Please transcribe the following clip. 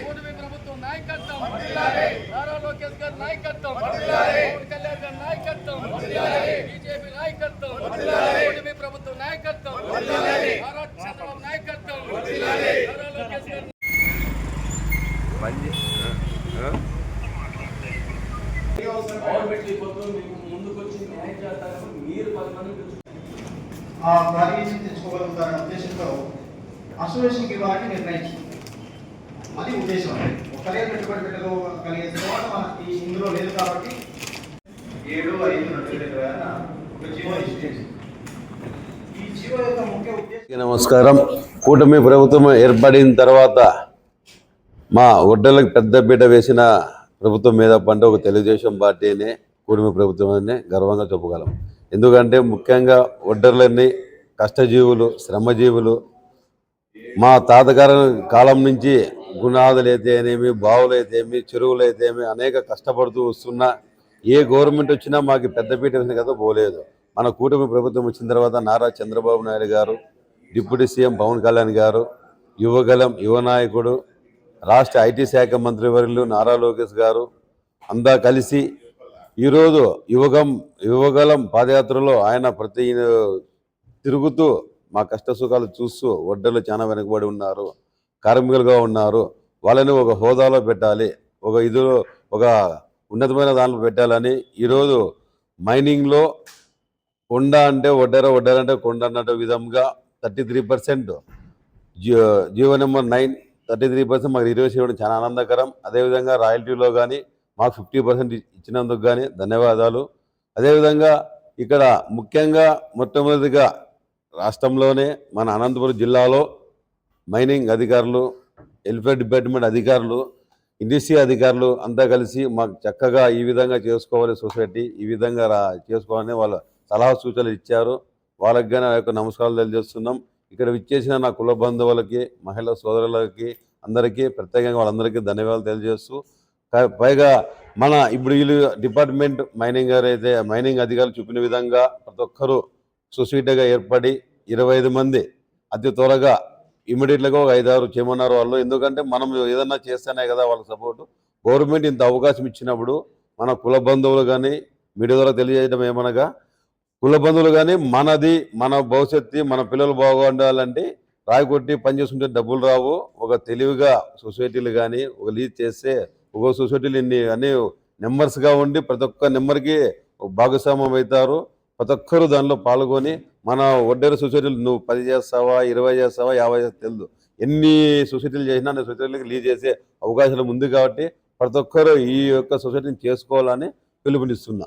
కూటమి ప్రభుత్వం నాయకత్వం నారా లోకేష్ గారి నాయకత్వం పవన్ కళ్యాణ్ గారి నాయకత్వం బీజేపీ నాయకత్వం కూటమి ప్రభుత్వం నాయకత్వం నారా చంద్రబాబు నాయకత్వం నారా లోకేష్ గారి తెచ్చుకోగలుగుతారనే ఉద్దేశంతో అసోసియేషన్కి ఇవ్వాలని నిర్ణయించింది. అది ఉద్దేశం. ఒక్కరే పెట్టుబడి పెట్టగలిగే తర్వాత మనకి ఇందులో లేదు కాబట్టి 7/5/2020 ఒక జీవో ఇష్యూ చేసింది. ఈ జీవో యొక్క ముఖ్య ఉద్దేశం. నమస్కారం. కూటమి ప్రభుత్వం ఏర్పడిన తర్వాత మా ఒడ్డలకు పెద్దపీట వేసిన ప్రభుత్వం మీద పంట ఒక తెలుగుదేశం పార్టీనే కూటమి ప్రభుత్వాన్ని గర్వంగా చెప్పగలం. ఎందుకంటే ముఖ్యంగా ఒడ్డర్లన్నీ కష్టజీవులు, శ్రమజీవులు. మా తాతగారి కాలం నుంచి గుణాదులు అయితేనేమి, బావులు అయితేమి, చెరువులు అయితేమి అనేక కష్టపడుతూ వస్తున్న ఏ గవర్నమెంట్ వచ్చినా మాకు పెద్దపీట వేసిన కదా పోలేదు. మన కూటమి ప్రభుత్వం వచ్చిన తర్వాత నారా చంద్రబాబు నాయుడు గారు, డిప్యూటీ సీఎం పవన్ కళ్యాణ్ గారు, యువ నాయకుడు, రాష్ట్ర ఐటీ శాఖ మంత్రివర్యులు నారా లోకేష్ గారు అంతా కలిసి ఈరోజు యువగలం పాదయాత్రలో ఆయన ప్రతి తిరుగుతూ మా కష్ట సుఖాలు చూస్తూ ఒడ్డలు చాలా వెనుకబడి ఉన్నారు, కార్మికులుగా ఉన్నారు, వాళ్ళని ఒక హోదాలో పెట్టాలి, ఒక ఉన్నతమైన దాంట్లో పెట్టాలని ఈరోజు మైనింగ్లో కొండ అంటే ఒడ్డరంటే కొండ అన్నట్టు విధంగా 33% జీవో నెంబర్ 9 33% మాకు రిజర్వేషన్ ఇవ్వడం చాలా ఆనందకరం. అదేవిధంగా రాయల్టీలో కానీ మాకు 50% ఇచ్చినందుకు కానీ ధన్యవాదాలు. అదేవిధంగా ఇక్కడ ముఖ్యంగా మొట్టమొదటిగా రాష్ట్రంలోనే మన అనంతపురం జిల్లాలో మైనింగ్ అధికారులు, వెల్ఫేర్ డిపార్ట్మెంట్ అధికారులు, ఇండస్ట్రీ అధికారులు అంతా కలిసి మాకు చక్కగా ఈ విధంగా చేసుకోవాలి, సొసైటీ ఈ విధంగా చేసుకోవాలని వాళ్ళ సలహా సూచనలు ఇచ్చారు. వాళ్ళకి కానీ ఆ యొక్క నమస్కారాలు తెలియజేస్తున్నాం. ఇక్కడ విచ్చేసిన నా కుల బంధువులకి, మహిళా సోదరులకి అందరికీ ప్రత్యేకంగా వాళ్ళందరికీ ధన్యవాదాలు తెలియజేస్తూ, పైగా మన ఇప్పుడు వీళ్ళు డిపార్ట్మెంట్ మైనింగ్ అధికారులు చూపిన విధంగా ప్రతి ఒక్కరూ సొసైటీగా ఏర్పడి 25 మంది అతి త్వరగా ఇమీడియట్గా ఒక 5-6 చేయమన్నారు వాళ్ళు. ఎందుకంటే మనం ఏదన్నా చేస్తేనే కదా వాళ్ళకి సపోర్టు. గవర్నమెంట్ ఇంత అవకాశం ఇచ్చినప్పుడు మన కుల బంధువులు కానీ మీడియా ద్వారా తెలియజేయడం ఏమనగా, కుల బంధువులు కానీ మన భవిష్యత్తు మన పిల్లలు బాగుండాలంటే రాయి కొట్టి పని చేసుకుంటే డబ్బులు రావు. ఒక తెలివిగా సొసైటీలు కానీ ఒక లీజ్ చేస్తే ఒక్కో సొసైటీలు అన్ని నెంబర్స్గా ఉండి ప్రతి ఒక్క నెంబర్కి భాగస్వామ్యం అవుతారు. ప్రతి ఒక్కరు దానిలో పాల్గొని మన ఒడ్డేరు సొసైటీలు నువ్వు 10 చేస్తావా, 20 చేస్తావా, 50 చేస్తావా తెలియదు, ఎన్ని సొసైటీలు చేసినా అన్ని సొసైటీలకు లీజ్ చేసే అవకాశాలు ఉంది. కాబట్టి ప్రతి ఒక్కరు ఈ యొక్క సొసైటీని చేసుకోవాలని పిలుపునిస్తున్నా.